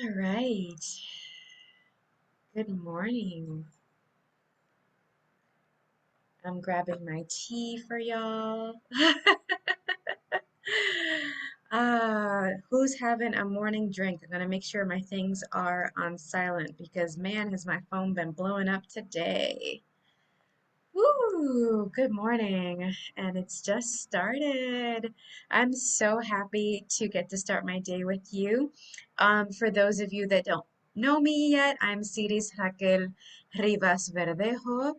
All right. Good morning. I'm grabbing my tea for y'all. Who's having a morning drink? I'm gonna make sure my things are on silent because man, has my phone been blowing up today. Woo! Good morning, and it's just started. I'm so happy to get to start my day with you. For those of you that don't know me yet, I'm Siris Raquel Rivas-Verdejo.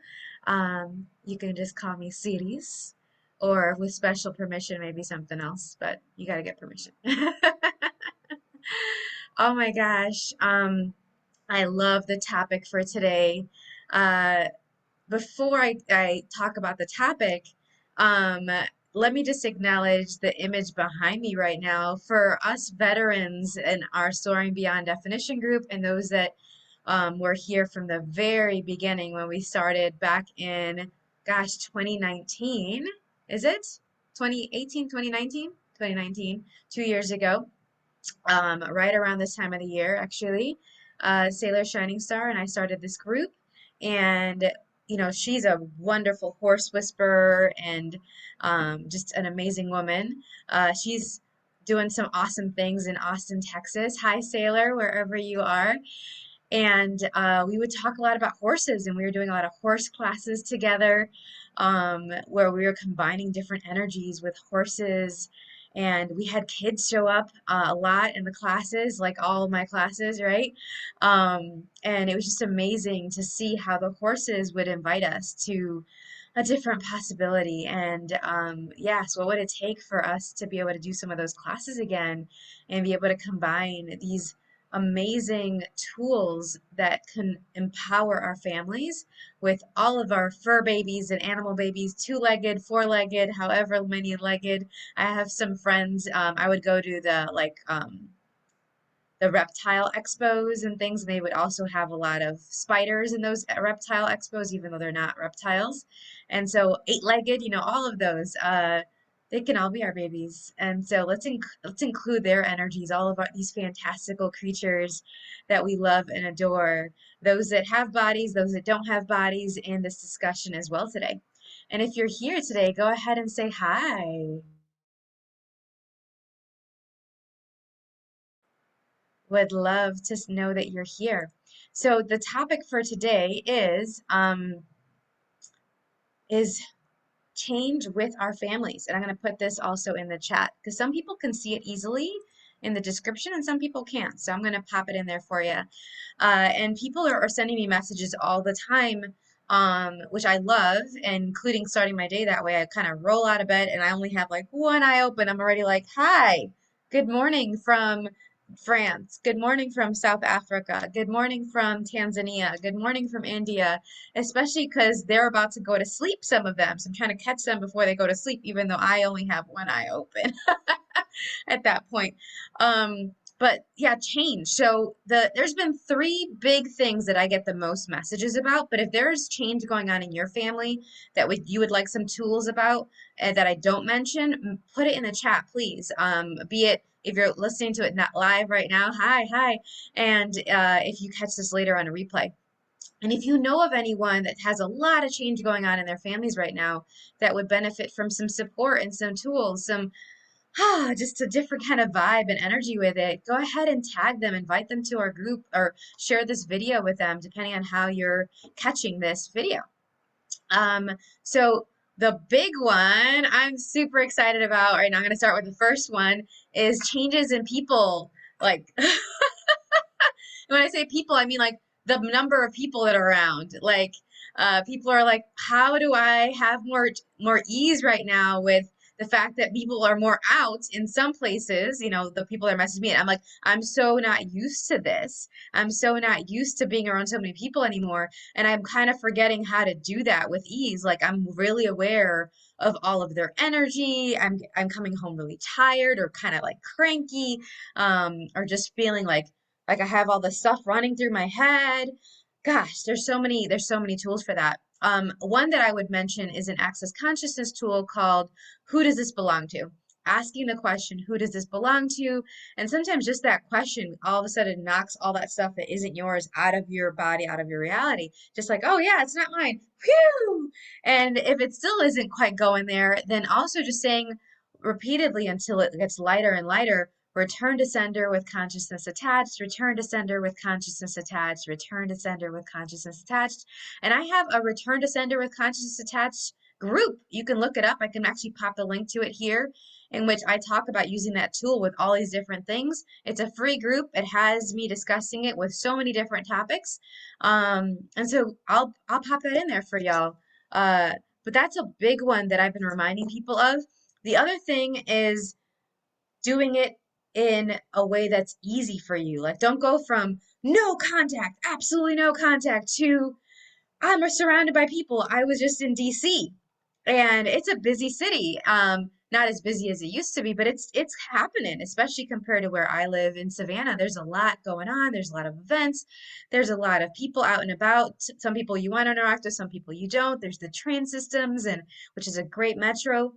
You can just call me Siris, or with special permission, maybe something else, but you got to get permission. Oh my gosh, I love the topic for today. Uh, Before I talk about the topic, um, let me just acknowledge the image behind me right now. For us veterans in our Soaring Beyond Definition group and those that were here from the very beginning when we started back in, gosh, 2019, is it? 2018, 2019? 2019, 2 years ago, right around this time of the year, actually. Sailor Shining Star and I started this group, and she's a wonderful horse whisperer and just an amazing woman. She's doing some awesome things in Austin, Texas. Hi, Sailor, wherever you are. And we would talk a lot about horses, and we were doing a lot of horse classes together, where we were combining different energies with horses. And we had kids show up a lot in the classes, like all of my classes, right? And it was just amazing to see how the horses would invite us to a different possibility. And yes, what would it take for us to be able to do some of those classes again and be able to combine these amazing tools that can empower our families with all of our fur babies and animal babies, two-legged, four-legged, however many legged. I have some friends, I would go to the reptile expos and things, and they would also have a lot of spiders in those reptile expos, even though they're not reptiles. And so eight-legged, all of those, they can all be our babies. And so let's include their energies, all of these fantastical creatures that we love and adore, those that have bodies, those that don't have bodies, in this discussion as well today. And if you're here today, go ahead and say hi. Would love to know that you're here. So the topic for today is change with our families, and I'm going to put this also in the chat because some people can see it easily in the description and some people can't. So I'm going to pop it in there for you. And people are sending me messages all the time, which I love, including starting my day that way. I kind of roll out of bed and I only have like one eye open. I'm already like, hi, good morning from France. Good morning from South Africa. Good morning from Tanzania. Good morning from India, especially because they're about to go to sleep, some of them. So I'm trying to catch them before they go to sleep, even though I only have one eye open at that point. But yeah, change. So there's been three big things that I get the most messages about. But if there's change going on in your family that you would like some tools about that I don't mention, put it in the chat, please. Be it if you're listening to it not live right now, hi. And if you catch this later on a replay. And if you know of anyone that has a lot of change going on in their families right now that would benefit from some support and some tools, just a different kind of vibe and energy with it, go ahead and tag them, invite them to our group, or share this video with them, depending on how you're catching this video. Um, so the big one I'm super excited about right now, I'm going to start with the first one, is changes in people. Like, when I say people, I mean like the number of people that are around. Like, people are like, how do I have more ease right now with the fact that people are more out in some places? The people that message me, and I'm like, I'm so not used to this. I'm so not used to being around so many people anymore, and I'm kind of forgetting how to do that with ease. Like, I'm really aware of all of their energy. I'm coming home really tired or kind of like cranky, or just feeling like I have all this stuff running through my head. Gosh, there's so many tools for that. One that I would mention is an access consciousness tool called Who Does This Belong To? asking the question, who does this belong to? And sometimes just that question all of a sudden knocks all that stuff that isn't yours out of your body, out of your reality. Just like, oh yeah, it's not mine. Whew! And if it still isn't quite going there, then also just saying repeatedly until it gets lighter and lighter, return to sender with consciousness attached, return to sender with consciousness attached, return to sender with consciousness attached. And I have a return to sender with consciousness attached group. You can look it up. I can actually pop the link to it here, in which I talk about using that tool with all these different things. It's a free group. It has me discussing it with so many different topics. And so I'll pop that in there for y'all. But that's a big one that I've been reminding people of. The other thing is doing it in a way that's easy for you. Like, don't go from no contact, absolutely no contact, to I'm surrounded by people. I was just in DC, and it's a busy city. Not as busy as it used to be, but it's happening, especially compared to where I live in Savannah. There's a lot going on. There's a lot of events. There's a lot of people out and about. Some people you want to interact with, some people you don't. There's the train systems, and which is a great metro.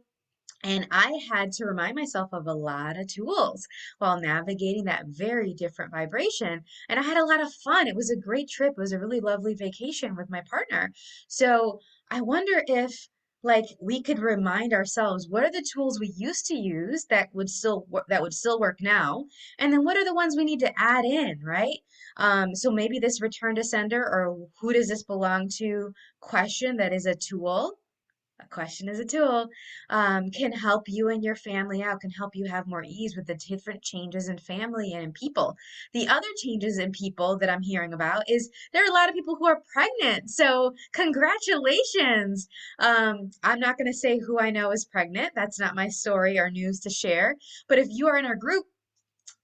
And I had to remind myself of a lot of tools while navigating that very different vibration. And I had a lot of fun. It was a great trip. It was a really lovely vacation with my partner. So I wonder if like we could remind ourselves, what are the tools we used to use that would still work now, and then what are the ones we need to add in, right? So maybe this return to sender or who does this belong to question that is a tool, a question is a tool, can help you and your family out, can help you have more ease with the different changes in family and in people. The other changes in people that I'm hearing about is there are a lot of people who are pregnant. So congratulations. I'm not going to say who I know is pregnant. That's not my story or news to share. But if you are in our group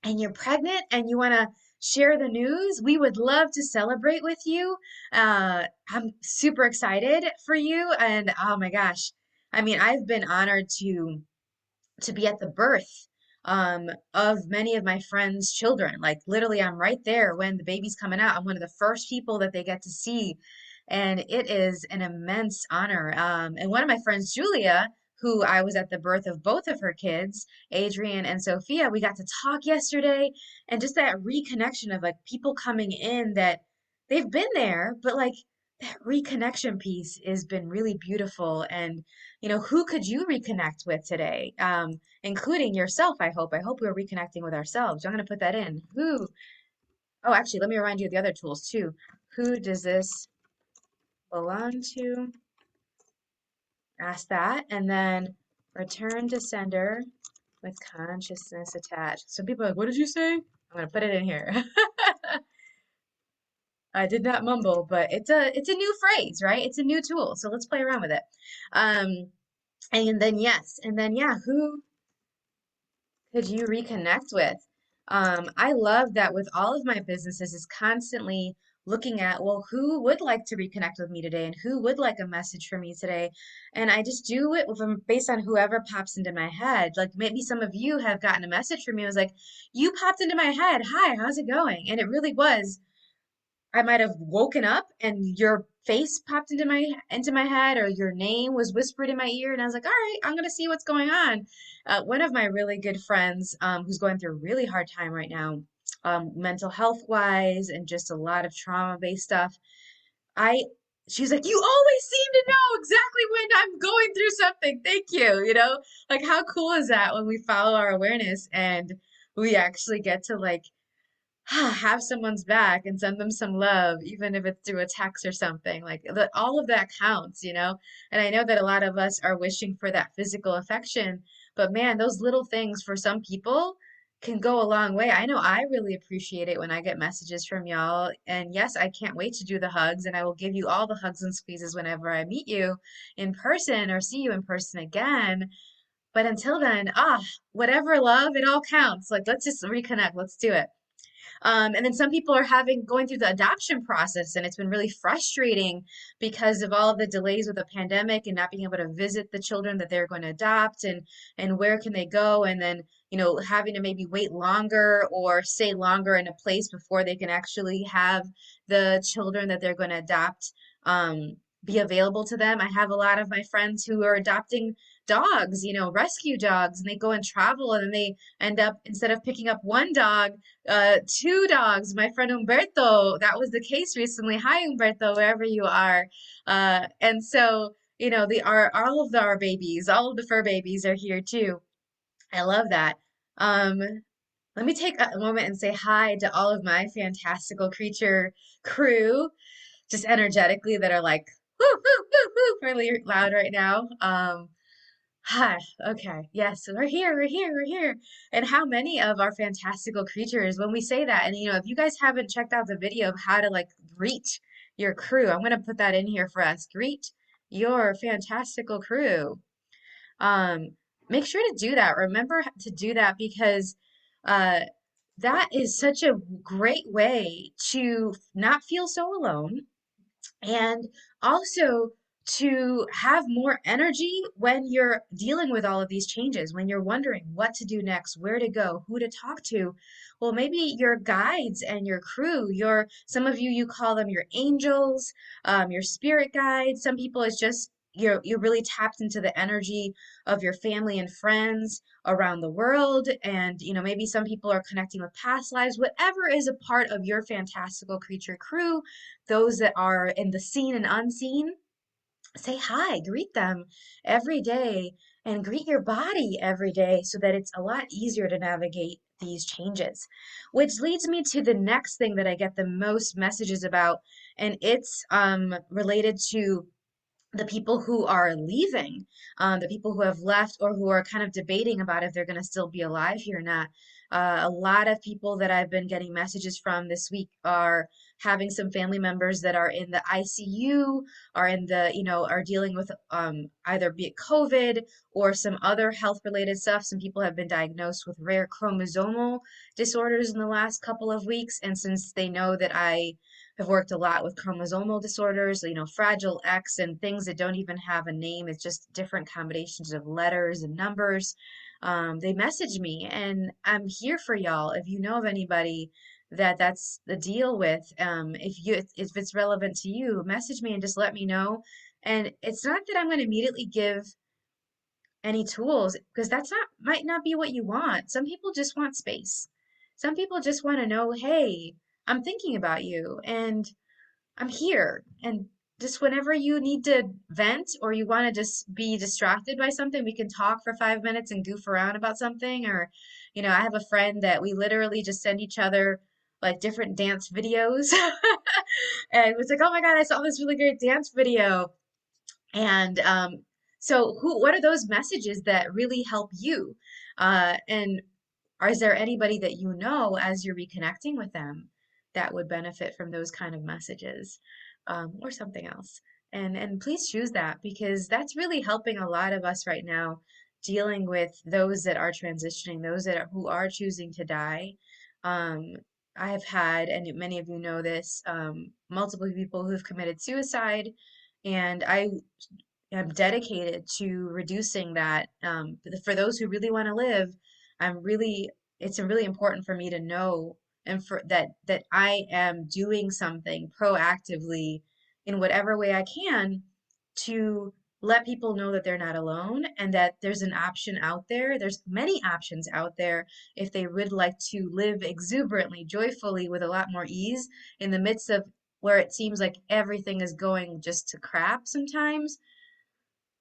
and you're pregnant and you want to share the news, we would love to celebrate with you. I'm super excited for you. And oh my gosh, I mean, I've been honored to be at the birth of many of my friends' children. Like literally, I'm right there when the baby's coming out. I'm one of the first people that they get to see, and it is an immense honor. And one of my friends, Julia, who I was at the birth of both of her kids, Adrian and Sophia, we got to talk yesterday, and just that reconnection of like people coming in that they've been there, but like that reconnection piece has been really beautiful. And who could you reconnect with today? Including yourself, I hope. I hope we're reconnecting with ourselves. I'm going to put that in. Who? Oh, actually, let me remind you of the other tools too. Who does this belong to? Ask that, and then return to sender with consciousness attached. Some people are like, what did you say? I'm going to put it in here. I did not mumble, but it's a new phrase, right? It's a new tool. So let's play around with it. Um, and then yes, and then yeah, who could you reconnect with? I love that with all of my businesses is constantly looking at, well, who would like to reconnect with me today and who would like a message from me today? And I just do it based on whoever pops into my head. Like maybe some of you have gotten a message from me. I was like, you popped into my head. Hi, how's it going? And it really was. I might have woken up and your face popped into my head, or your name was whispered in my ear, and I was like, all right, I'm gonna see what's going on. One of my really good friends, who's going through a really hard time right now, mental health wise, and just a lot of trauma based stuff. I She's like, you always seem to know exactly when I'm going through something. Thank you. Like how cool is that when we follow our awareness and we actually get to like have someone's back and send them some love, even if it's through a text or something. Like all of that counts. And I know that a lot of us are wishing for that physical affection, but man, those little things for some people can go a long way. I know I really appreciate it when I get messages from y'all. And yes, I can't wait to do the hugs, and I will give you all the hugs and squeezes whenever I meet you in person or see you in person again. But until then, whatever love, it all counts. Like, let's just reconnect. Let's do it. And then some people are going through the adoption process, and it's been really frustrating because of all of the delays with the pandemic and not being able to visit the children that they're going to adopt, and where can they go, and then having to maybe wait longer or stay longer in a place before they can actually have the children that they're going to adopt. be available to them. I have a lot of my friends who are adopting dogs, rescue dogs, and they go and travel, and then they end up, instead of picking up one dog, two dogs. My friend Humberto, that was the case recently. Hi, Humberto, wherever you are. And so, all of our babies, all of the fur babies are here too. I love that. Um, Let me take a moment and say hi to all of my fantastical creature crew, just energetically, that are like whoo, whoo, whoo, whoo, really loud right now. Hi, okay, yes, we're here, we're here, we're here. And how many of our fantastical creatures, when we say that, and if you guys haven't checked out the video of how to like greet your crew, I'm gonna put that in here for us. Greet your fantastical crew. Um, Make sure to do that. Remember to do that because uh, that is such a great way to not feel so alone, and also to have more energy when you're dealing with all of these changes, when you're wondering what to do next, where to go, who to talk to. Well, maybe your guides and your crew, some of you call them your angels, your spirit guides. Some people it's just you're really tapped into the energy of your family and friends around the world, and maybe some people are connecting with past lives. Whatever is a part of your fantastical creature crew, those that are in the seen and unseen, say hi, greet them every day, and greet your body every day so that it's a lot easier to navigate these changes. Which leads me to the next thing that I get the most messages about, and it's related to the people who are leaving, the people who have left or who are kind of debating about if they're going to still be alive here or not. A lot of people that I've been getting messages from this week are having some family members that are in the ICU, are are dealing with either be it COVID or some other health related stuff. Some people have been diagnosed with rare chromosomal disorders in the last couple of weeks. And since they know that I have worked a lot with chromosomal disorders, Fragile X and things that don't even have a name. It's just different combinations of letters and numbers. They message me, and I'm here for y'all. If you know of anybody that's the deal with, if it's relevant to you, message me and just let me know. And it's not that I'm going to immediately give any tools, because that's not might not be what you want. Some people just want space. Some people just want to know, hey, I'm thinking about you, and I'm here. And just whenever you need to vent or you want to just be distracted by something, we can talk for 5 minutes and goof around about something. Or, I have a friend that we literally just send each other like different dance videos. And it's like, oh my God, I saw this really great dance video. And so what are those messages that really help you? And is there anybody that you know as you're reconnecting with them that would benefit from those kind of messages, or something else? And please choose that, because that's really helping a lot of us right now dealing with those that are transitioning, who are choosing to die. Um, I have had, and many of you know this, multiple people who've committed suicide, and I'm dedicated to reducing that. For those who really want to live, it's really important for me to know, and for that I am doing something proactively in whatever way I can to let people know that they're not alone, and that there's an option out there. There's many options out there if they would like to live exuberantly, joyfully, with a lot more ease in the midst of where it seems like everything is going just to crap sometimes.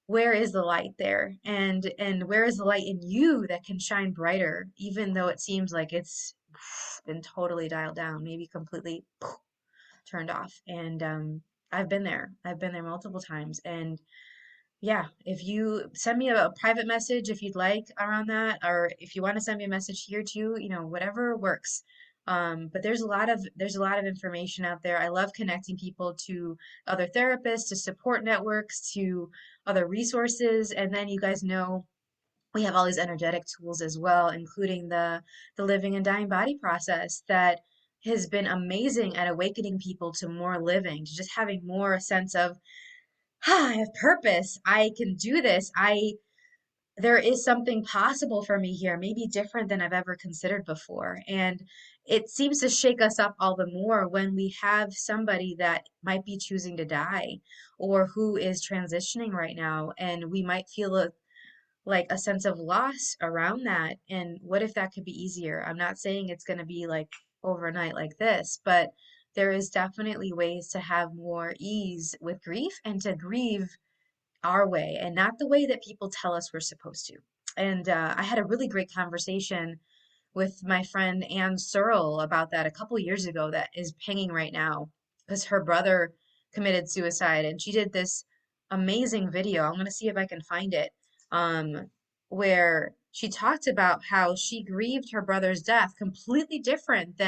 Where is the light there, and where is the light in you that can shine brighter, even though it seems like it's been totally dialed down, maybe completely turned off. And I've been there multiple times. And yeah, if you send me a private message if you'd like around that, or if you want to send me a message here too, whatever works. But there's a lot of information out there. I love connecting people to other therapists, to support networks, to other resources. And then you guys know we have all these energetic tools as well, including the living and dying body process that has been amazing at awakening people to more living, to just having more sense of, I have purpose. I can do this. there is something possible for me here, maybe different than I've ever considered before. And it seems to shake us up all the more when we have somebody that might be choosing to die or who is transitioning right now. And we might feel like a sense of loss around that. And what if that could be easier? I'm not saying it's going to be like overnight like this, but there is definitely ways to have more ease with grief and to grieve our way and not the way that people tell us we're supposed to. And I had a really great conversation with my friend Anne Searle about that a couple years ago that is pinging right now because her brother committed suicide and she did this amazing video. I'm going to see if I can find it, where she talked about how she grieved her brother's death completely different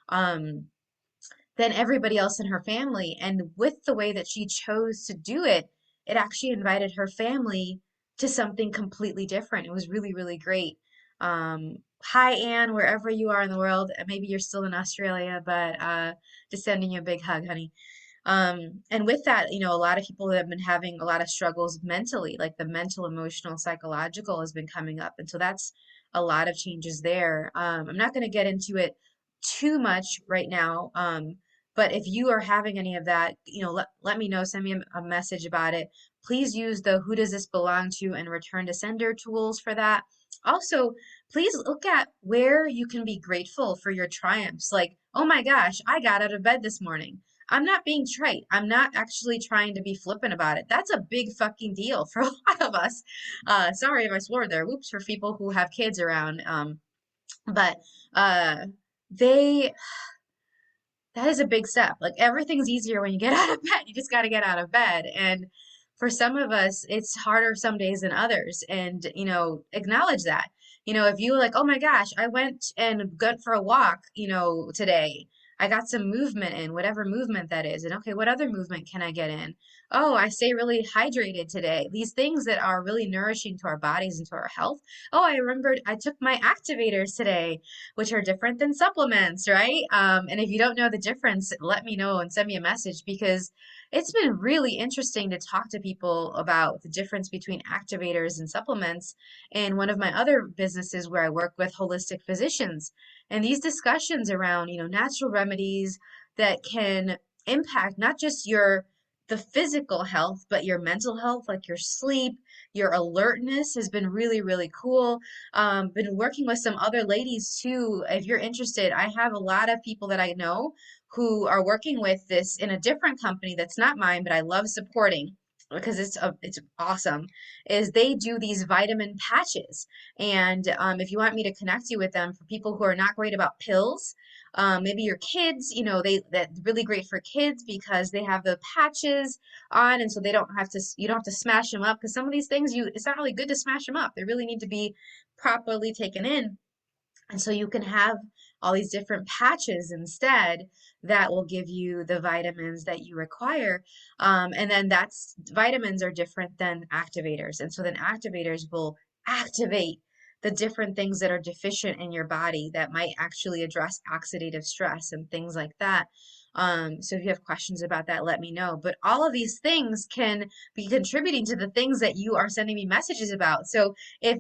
um, than everybody else in her family. And with the way that she chose to do it, it actually invited her family to something completely different. It was really, really great. Hi, Anne, wherever you are in the world. Maybe you're still in Australia, but just sending you a big hug, honey. And with that, a lot of people have been having a lot of struggles mentally, like the mental, emotional, psychological has been coming up. And so that's a lot of changes there. I'm not going to get into it too much right now. But if you are having any of that, let me know, send me a message about it. Please use the who does this belong to and return to sender tools for that. Also, please look at where you can be grateful for your triumphs. Like, oh my gosh, I got out of bed this morning. I'm not being trite. I'm not actually trying to be flippant about it. That's a big fucking deal for a lot of us. Sorry if I swore there. Whoops for people who have kids around. But uh, they that is a big step. Like everything's easier when you get out of bed. You just got to get out of bed. And for some of us, it's harder some days than others. And, acknowledge that. If you like, oh my gosh, I went and went for a walk, today. I got some movement in, whatever movement that is. And okay, what other movement can I get in? Oh, I stay really hydrated today. These things that are really nourishing to our bodies and to our health. Oh, I remembered I took my activators today, which are different than supplements, right? And if you don't know the difference, let me know and send me a message because it's been really interesting to talk to people about the difference between activators and supplements in one of my other businesses where I work with holistic physicians. And these discussions around, natural remedies that can impact not just the physical health, but your mental health, like your sleep, your alertness has been really, really cool. Been working with some other ladies too. If you're interested, I have a lot of people that I know who are working with this in a different company that's not mine, but I love supporting because it's awesome. Is they do these vitamin patches, and if you want me to connect you with them for people who are not great about pills. Maybe your kids, that's really great for kids because they have the patches on, and so you don't have to smash them up because some of these things it's not really good to smash them up. They really need to be properly taken in. And so you can have all these different patches instead that will give you the vitamins that you require. And then vitamins are different than activators. And so then activators will activate the different things that are deficient in your body that might actually address oxidative stress and things like that. So if you have questions about that, let me know. But all of these things can be contributing to the things that you are sending me messages about. So if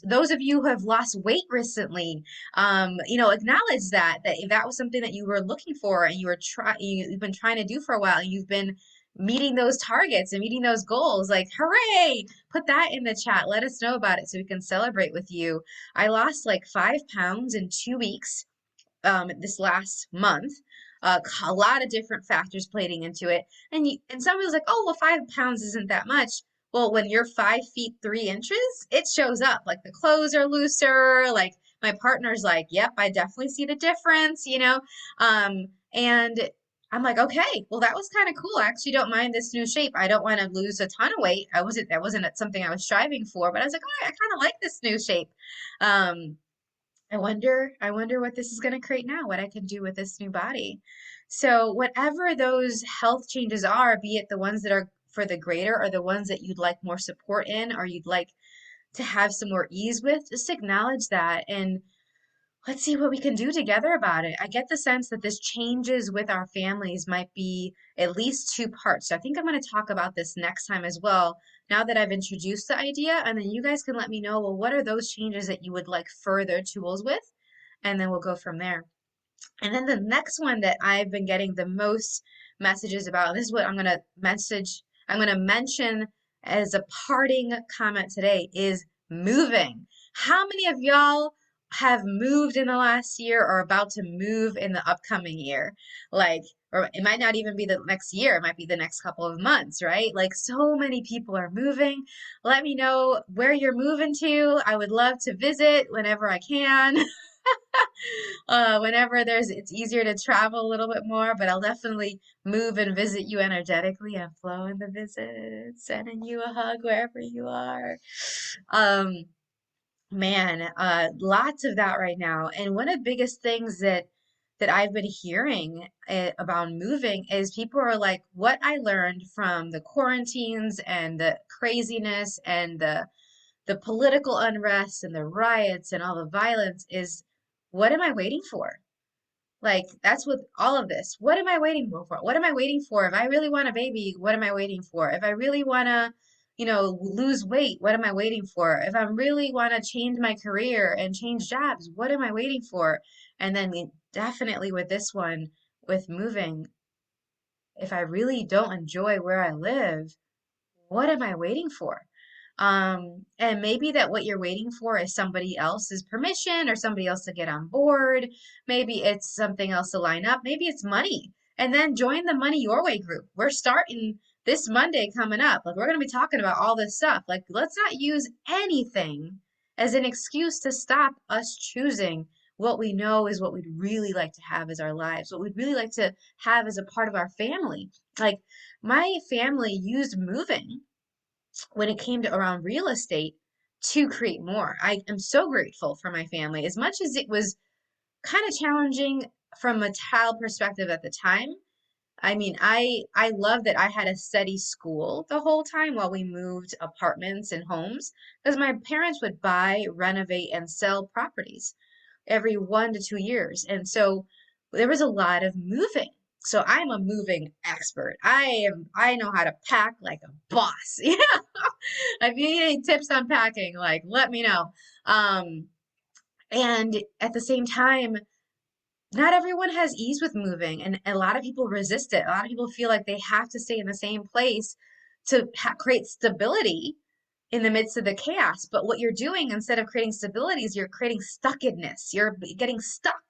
those of you who have lost weight recently, acknowledge that if that was something that you were looking for and you've been trying to do for a while, and you've been meeting those targets and meeting those goals, like hooray, put that in the chat. Let us know about it so we can celebrate with you. I lost like 5 pounds in 2 weeks this last month. A lot of different factors playing into it. And somebody was like, oh, well, 5 pounds isn't that much. Well, when you're 5 feet 3 inches, it shows up. Like the clothes are looser. Like my partner's like, yep, I definitely see the difference, and I'm like, okay, well, that was kind of cool. I actually don't mind this new shape. I don't want to lose a ton of weight. That wasn't something I was striving for, but I was like, oh, I kind of like this new shape. Um, I wonder what this is going to create now, what I can do with this new body. So whatever those health changes are, be it the ones that are for the greater or the ones that you'd like more support in or you'd like to have some more ease with, just acknowledge that. And let's see what we can do together about it. I get the sense that this changes with our families might be at least two parts. So I think I'm going to talk about this next time as well, now that I've introduced the idea, and then you guys can let me know, well, what are those changes that you would like further tools with? And then we'll go from there. And then the next one that I've been getting the most messages about, and this is what I'm going to mention as a parting comment today, is moving. How many of y'all have moved in the last year or about to move in the upcoming year? Like, or it might not even be the next year, it might be the next couple of months, right? Like, so many people are moving. Let me know where you're moving to. I would love to visit whenever I can. Whenever it's easier to travel a little bit more, but I'll definitely move and visit you energetically and flow in the visit, sending you a hug wherever you are. Um, Man, lots of that right now. And one of the biggest things that I've been hearing about moving is people are like, what I learned from the quarantines and the craziness and the political unrest and the riots and all the violence is, what am I waiting for? Like, that's with all of this. What am I waiting for? What am I waiting for? If I really want a baby, what am I waiting for? If I really want to, lose weight, what am I waiting for? If I really want to change my career and change jobs, what am I waiting for? And then definitely with this one, with moving, if I really don't enjoy where I live, what am I waiting for? And maybe that what you're waiting for is somebody else's permission or somebody else to get on board. Maybe it's something else to line up. Maybe it's money. And then join the Money Your Way group. We're starting this Monday coming up. Like, we're going to be talking about all this stuff. Like, let's not use anything as an excuse to stop us choosing what we know is what we'd really like to have as our lives, what we'd really like to have as a part of our family. Like, my family used moving when it came to around real estate to create more. I am so grateful for my family. As much as it was kind of challenging from a child perspective at the time, I mean, I love that I had a steady school the whole time while we moved apartments and homes because my parents would buy, renovate, and sell properties every 1 to 2 years. And so there was a lot of moving. So I'm a moving expert. I know how to pack like a boss. Yeah. If you need any tips on packing, like let me know. Um, and at the same time, not everyone has ease with moving, and a lot of people resist it. A lot of people feel like they have to stay in the same place to create stability in the midst of the chaos. But what you're doing instead of creating stability is you're creating stuckedness. You're getting stuck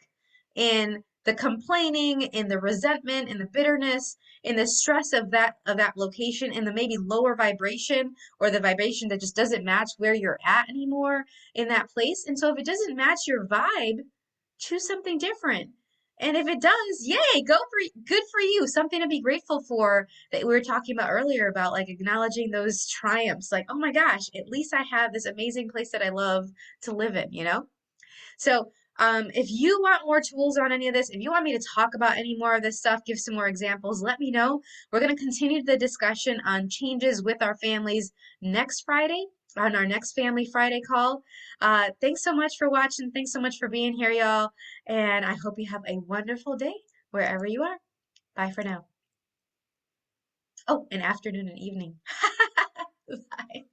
in the complaining, in the resentment, in the bitterness, in the stress of that location, in the maybe lower vibration or the vibration that just doesn't match where you're at anymore in that place. And so if it doesn't match your vibe, choose something different. And if it does, yay, good for you. Something to be grateful for that we were talking about earlier about like acknowledging those triumphs. Like, oh my gosh, at least I have this amazing place that I love to live in? So, if you want more tools on any of this, if you want me to talk about any more of this stuff, give some more examples, let me know. We're going to continue the discussion on changes with our families next Friday on our next Family Friday call. Thanks so much for watching. Thanks so much for being here, y'all. And I hope you have a wonderful day wherever you are. Bye for now. Oh, an afternoon and evening. Bye.